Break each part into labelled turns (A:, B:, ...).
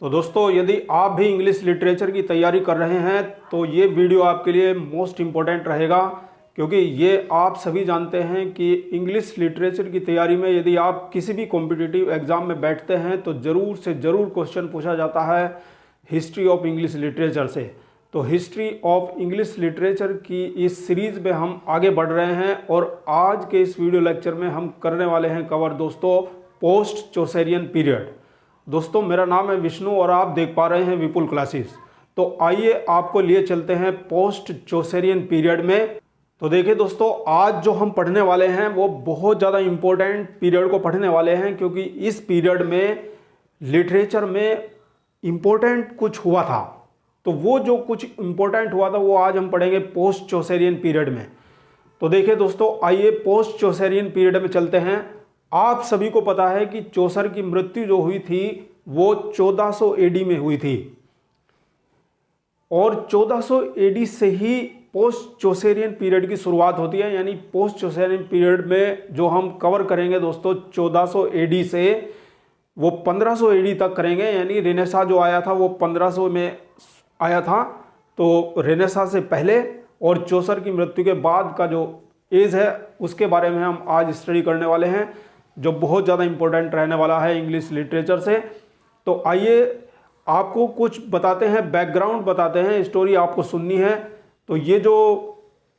A: तो दोस्तों, यदि आप भी इंग्लिश लिटरेचर की तैयारी कर रहे हैं तो ये वीडियो आपके लिए मोस्ट इम्पोर्टेंट रहेगा, क्योंकि ये आप सभी जानते हैं कि इंग्लिश लिटरेचर की तैयारी में यदि आप किसी भी कॉम्पिटिटिव एग्ज़ाम में बैठते हैं तो ज़रूर से ज़रूर क्वेश्चन पूछा जाता है हिस्ट्री ऑफ इंग्लिश लिटरेचर से। तो हिस्ट्री ऑफ इंग्लिश लिटरेचर की इस सीरीज़ में हम आगे बढ़ रहे हैं और आज के इस वीडियो लेक्चर में हम करने वाले हैं कवर दोस्तों पोस्ट चौसेरियन पीरियड। दोस्तों, मेरा नाम है विष्णु और आप देख पा रहे हैं विपुल क्लासेस। तो आइए आपको लिए चलते हैं पोस्ट चौसेरियन पीरियड में। तो देखिए दोस्तों, आज जो हम पढ़ने वाले हैं वो बहुत ज़्यादा इम्पोर्टेंट पीरियड को पढ़ने वाले हैं, क्योंकि इस पीरियड में लिटरेचर में इम्पोर्टेंट कुछ हुआ था। तो वो जो कुछ इम्पोर्टेंट हुआ था वो आज हम पढ़ेंगे पोस्ट चौसेरियन पीरियड में। तो देखिए दोस्तों, आइए पोस्ट चौसेरियन पीरियड में चलते हैं। आप सभी को पता है कि चौसर की मृत्यु जो हुई थी वो 1400 एडी में हुई थी और 1400 एडी से ही पोस्ट चौसेरियन पीरियड की शुरुआत होती है। यानी पोस्ट चौसेरियन पीरियड में जो हम कवर करेंगे दोस्तों 1400 एडी से वो 1500 एडी तक करेंगे। यानी रेनेसां जो आया था वो 1500 में आया था, तो रेनेसां से पहले और चौसर की मृत्यु के बाद का जो एज है उसके बारे में हम आज स्टडी करने वाले हैं, जो बहुत ज़्यादा इम्पोर्टेंट रहने वाला है इंग्लिश लिटरेचर से। तो आइए आपको कुछ बताते हैं, बैकग्राउंड बताते हैं, स्टोरी आपको सुननी है। तो ये जो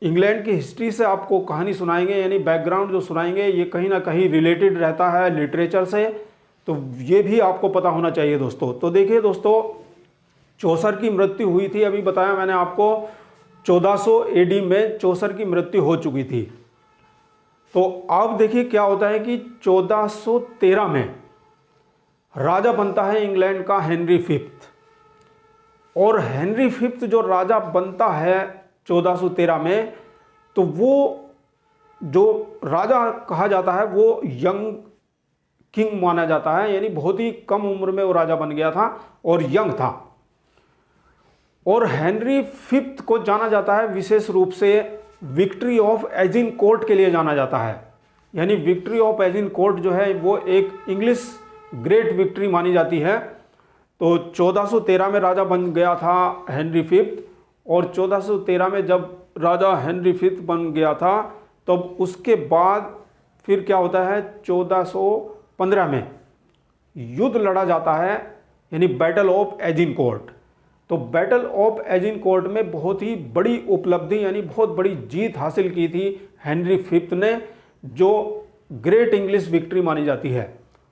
A: इंग्लैंड की हिस्ट्री से आपको कहानी सुनाएंगे, यानी बैकग्राउंड जो सुनाएंगे ये कहीं ना कहीं रिलेटेड रहता है लिटरेचर से, तो ये भी आपको पता होना चाहिए दोस्तों। तो देखिए दोस्तों, चौसर की मृत्यु हुई थी, अभी बताया मैंने आपको 1400 एडी में चौसर की मृत्यु हो चुकी थी। तो अब देखिए क्या होता है कि 1413 में राजा बनता है इंग्लैंड का हेनरी फिफ्थ। और हेनरी फिफ्थ जो राजा बनता है 1413 में, तो वो जो राजा कहा जाता है वो यंग किंग माना जाता है, यानी बहुत ही कम उम्र में वो राजा बन गया था और यंग था। और हेनरी फिफ्थ को जाना जाता है विशेष रूप से विक्ट्री ऑफ एजिनकोर्ट के लिए जाना जाता है। यानी विक्ट्री ऑफ एजिनकोर्ट जो है वो एक इंग्लिश ग्रेट विक्ट्री मानी जाती है। तो 1413 में राजा बन गया था हेनरी फिफ्थ, और 1413 में जब राजा हेनरी फिफ्थ बन गया था तब उसके बाद फिर क्या होता है 1415 में युद्ध लड़ा जाता है, यानी बैटल ऑफ एजिनकोर्ट। तो बैटल ऑफ एजिनकोर्ट में बहुत ही बड़ी उपलब्धि यानी बहुत बड़ी जीत हासिल की थी हेनरी फिफ्थ ने, जो ग्रेट इंग्लिश विक्ट्री मानी जाती है।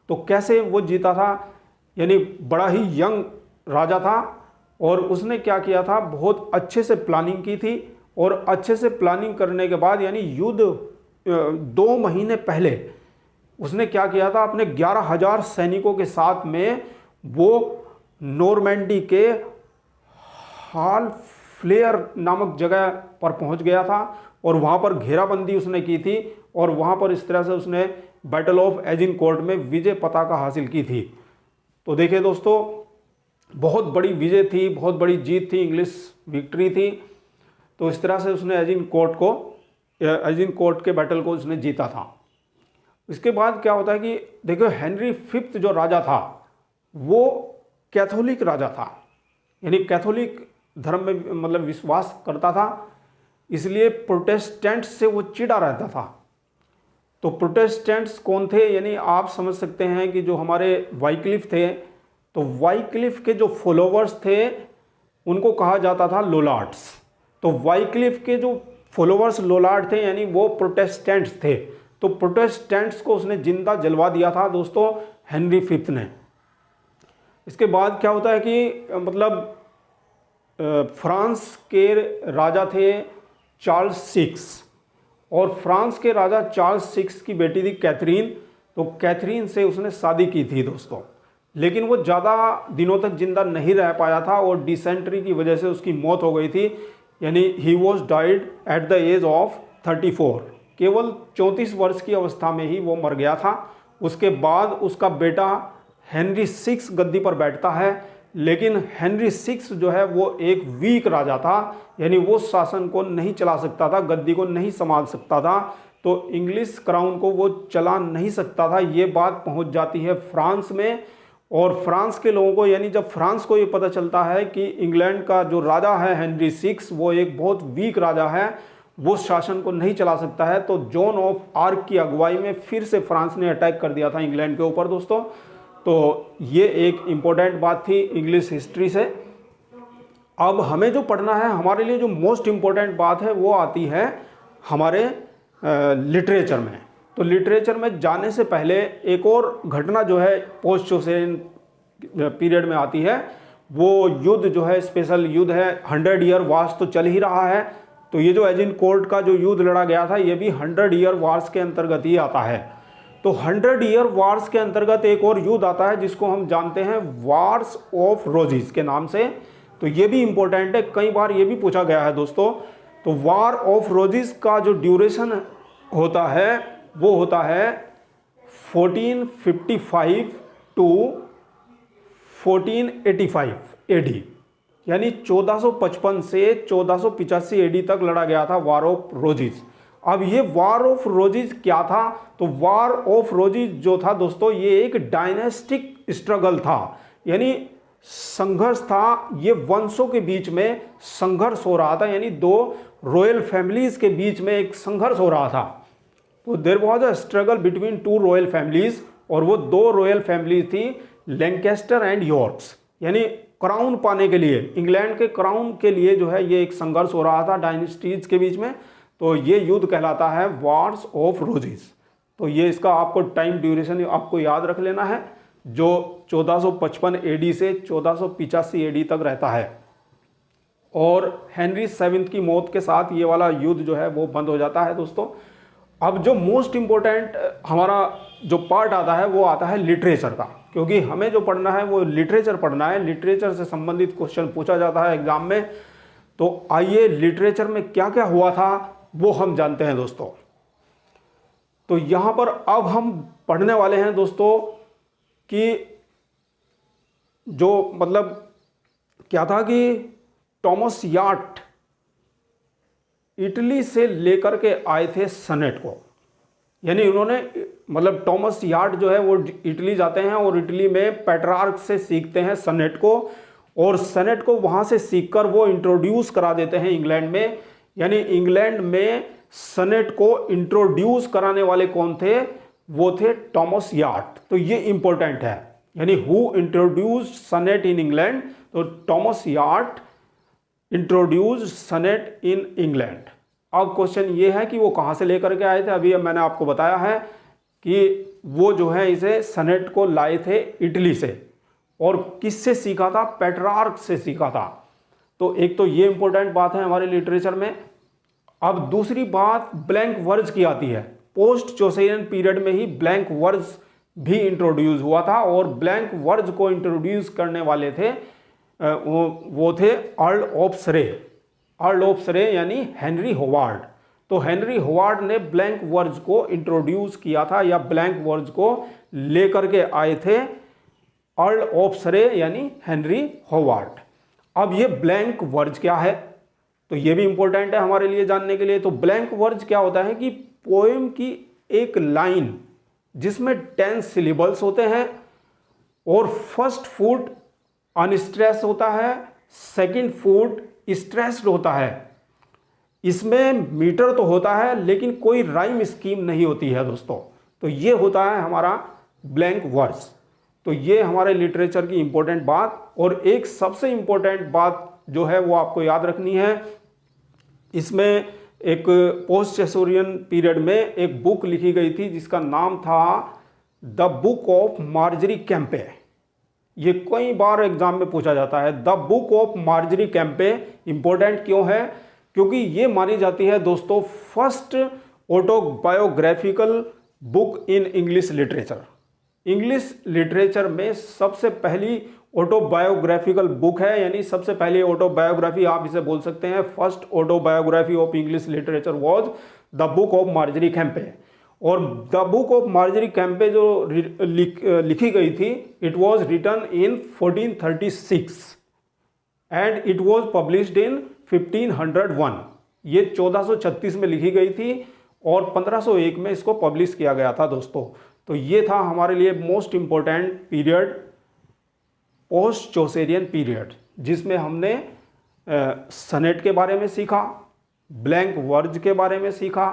A: तो कैसे वो जीता था, यानी बड़ा ही यंग राजा था और उसने क्या किया था, बहुत अच्छे से प्लानिंग की थी। और अच्छे से प्लानिंग करने के बाद यानी युद्ध 2 महीने पहले उसने क्या किया था, अपने 11,000 सैनिकों के साथ में वो नॉर्मैंडी के हाल फ्लेयर नामक जगह पर पहुंच गया था और वहां पर घेराबंदी उसने की थी और वहां पर इस तरह से उसने बैटल ऑफ एजिनकोर्ट में विजय पताका हासिल की थी। तो देखिए दोस्तों, बहुत बड़ी विजय थी, बहुत बड़ी जीत थी, इंग्लिश विक्ट्री थी। तो इस तरह से उसने एजिनकोर्ट के बैटल को उसने जीता था। इसके बाद क्या होता है कि देखो, हेनरी फिफ्थ जो राजा था वो कैथोलिक राजा था, यानी कैथोलिक धर्म में मतलब विश्वास करता था, इसलिए प्रोटेस्टेंट्स से वो चिढ़ा रहता था। तो प्रोटेस्टेंट्स कौन थे, यानी आप समझ सकते हैं कि जो हमारे वाइक्लिफ थे, तो वाइक्लिफ के जो फॉलोवर्स थे उनको कहा जाता था लोलार्ड्स। तो वाइक्लिफ के जो फॉलोवर्स लोलार्ड थे यानी वो प्रोटेस्टेंट्स थे। तो प्रोटेस्टेंट्स को उसने जिंदा जलवा दिया था दोस्तों हेनरी फिफ्थ ने। इसके बाद क्या होता है कि मतलब फ्रांस के राजा थे चार्ल्स सिक्स, और फ्रांस के राजा चार्ल्स सिक्स की बेटी थी कैथरीन। तो कैथरीन से उसने शादी की थी दोस्तों, लेकिन वो ज़्यादा दिनों तक जिंदा नहीं रह पाया था और डिसेंट्री की वजह से उसकी मौत हो गई थी, यानी he was died at the age of 34। केवल 34 वर्ष की अवस्था में ही वो मर गया था। उसके बाद उसका बेटा हेनरी सिक्स गद्दी पर बैठता है, लेकिन हेनरी सिक्स जो है वो एक वीक राजा था, यानी वो शासन को नहीं चला सकता था, गद्दी को नहीं संभाल सकता था। तो इंग्लिश क्राउन को वो चला नहीं सकता था। ये बात पहुंच जाती है फ्रांस में और फ्रांस के लोगों को, यानी जब फ्रांस को ये पता चलता है कि इंग्लैंड का जो राजा है हेनरी सिक्स वो एक बहुत वीक राजा है, वो शासन को नहीं चला सकता है, तो जॉन ऑफ आर्क की अगुवाई में फिर से फ्रांस ने अटैक कर दिया था इंग्लैंड के ऊपर दोस्तों। तो ये एक इम्पोर्टेंट बात थी इंग्लिश हिस्ट्री से। अब हमें जो पढ़ना है, हमारे लिए जो मोस्ट इम्पोर्टेंट बात है वो आती है हमारे लिटरेचर में। तो लिटरेचर में जाने से पहले एक और घटना जो है पोस्ट चौसेरियन पीरियड में आती है, वो युद्ध जो है स्पेशल युद्ध है। 100 ईयर वार्स तो चल ही रहा है, तो ये जो एजिनकोर्ट का जो युद्ध लड़ा गया था ये भी 100 ईयर वार्स के अंतर्गत ही आता है। तो 100 ईयर वार्स के अंतर्गत एक और युद्ध आता है जिसको हम जानते हैं वार्स ऑफ रोजेस के नाम से। तो ये भी इंपॉर्टेंट है, कई बार ये भी पूछा गया है दोस्तों। तो वार ऑफ रोजेस का जो ड्यूरेशन होता है वो होता है 1455 टू 1485 एडी, यानी 1455 से 1485 एडी तक लड़ा गया था वार ऑफ रोजेस। अब ये वार ऑफ रोजेस क्या था? तो वार ऑफ रोजेस जो था दोस्तों ये एक डायनेस्टिक स्ट्रगल था, यानी संघर्ष था। ये वंशों के बीच में संघर्ष हो रहा था, यानी दो रॉयल फैमिलीज के बीच में एक संघर्ष हो रहा था। तो there was a struggle between two royal families, और वो दो रॉयल फैमिलीज थी लैंकेस्टर एंड यॉर्क्स, यानी क्राउन पाने के लिए, इंग्लैंड के क्राउन के लिए जो है ये एक संघर्ष हो रहा था डायनेस्टीज के बीच में। तो ये युद्ध कहलाता है वार्स ऑफ रोजेस। तो ये इसका आपको टाइम ड्यूरेशन आपको याद रख लेना है, जो 1455 एडी से 1485 एडी तक रहता है। और हेनरी 7 की मौत के साथ ये वाला युद्ध जो है वो बंद हो जाता है दोस्तों। अब जो मोस्ट इम्पोर्टेंट हमारा जो पार्ट आता है वो आता है लिटरेचर का, क्योंकि हमें जो पढ़ना है वो लिटरेचर पढ़ना है। लिटरेचर से संबंधित क्वेश्चन पूछा जाता है एग्जाम में। तो आइए लिटरेचर में क्या क्या हुआ था वो हम जानते हैं दोस्तों। तो यहां पर अब हम पढ़ने वाले हैं दोस्तों कि जो मतलब क्या था कि टॉमस याट इटली से लेकर के आए थे सनेट को, यानी उन्होंने मतलब टॉमस याट जो है वो इटली जाते हैं और इटली में पेट्रार्क से सीखते हैं सनेट को, और सनेट को वहां से सीखकर वो इंट्रोड्यूस करा देते हैं इंग्लैंड में। यानी इंग्लैंड में सनेट को इंट्रोड्यूस कराने वाले कौन थे? वो थे टॉमस याट। तो ये इंपॉर्टेंट है, यानी who introduce sonnet in England? तो Thomas Wyatt introduce sonnet in England. अब क्वेश्चन ये है कि वो कहाँ से लेकर के आए थे? अभी मैंने आपको बताया है कि वो जो है इसे सनेट को लाए थे इटली से, और किससे सीखा था? पेट्रार्क से सीखा था। तो एक तो ये इंपॉर्टेंट बात है हमारे लिटरेचर में। अब दूसरी बात ब्लैंक वर्ज की आती है। पोस्ट चौसेरियन पीरियड में ही ब्लैंक वर्ज भी इंट्रोड्यूस हुआ था, और ब्लैंक वर्ज को इंट्रोड्यूस करने वाले थे वो थे अर्ल ऑफ सरे। अर्ल ऑफ सरे यानी हेनरी होवार्ड। तो हेनरी होवार्ड ने ब्लैंक वर्ज को इंट्रोड्यूस किया था, या ब्लैंक वर्ज को लेकर के आए थे अर्ल ऑफ सरे यानी हेनरी होवार्ड। अब ये ब्लैंक वर्ज क्या है? तो ये भी इंपॉर्टेंट है हमारे लिए जानने के लिए। तो ब्लैंक वर्ज क्या होता है कि पोएम की एक लाइन जिसमें 10 सिलेबल्स होते हैं, और फर्स्ट फुट अनस्ट्रेस होता है, सेकंड फुट स्ट्रेस्ड होता है। इसमें मीटर तो होता है लेकिन कोई राइम स्कीम नहीं होती है दोस्तों। तो ये होता है हमारा ब्लैंक वर्ज। तो ये हमारे लिटरेचर की इंपॉर्टेंट बात। और एक सबसे इंपॉर्टेंट बात जो है वो आपको याद रखनी है, इसमें एक पोस्ट चौसेरियन पीरियड में एक बुक लिखी गई थी जिसका नाम था the book of Margery Kempe. ये कई बार एग्जाम में पूछा जाता है। The book of Margery Kempe important क्यों है? क्योंकि ये मानी जाती है दोस्तों first autobiographical book in English literature. इंग्लिश लिटरेचर में सबसे पहली ऑटोबायोग्राफिकल बुक है, यानी सबसे पहली ऑटोबायोग्राफी आप इसे बोल सकते हैं। First autobiography of English literature was the book of Margery Kempe. और the book of Margery Kempe जो लिखी गई थी, it was written in 1436 and it was published in 1501। ये 1436 में लिखी गई थी और 1501 में इसको पब्लिश किया गया था दोस्तों। तो ये था हमारे लिए most important period post Chaucerian period, जिसमें हमने सनेट के बारे में सीखा, ब्लैंक वर्ज के बारे में सीखा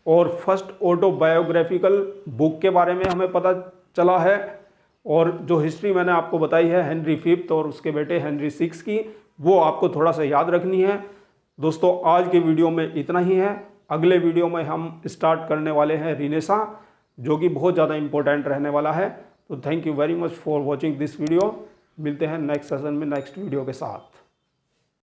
A: और फर्स्ट ऑटोबायोग्राफिकल बुक के बारे में हमें पता चला है। और जो हिस्ट्री मैंने आपको बताई है हेनरी फिफ्थ और उसके बेटे हेनरी सिक्स की, वो आपको थोड़ा सा याद रखनी है। दोस्तों आज के वीडियो में इतना ही है। अगले वीडियो में हम स्टार्ट करने वाले हैं रिनेसा, जो कि बहुत ज़्यादा इंपॉर्टेंट रहने वाला है। तो thank you very much for watching this video. मिलते हैं नेक्स्ट सेशन में नेक्स्ट वीडियो के साथ।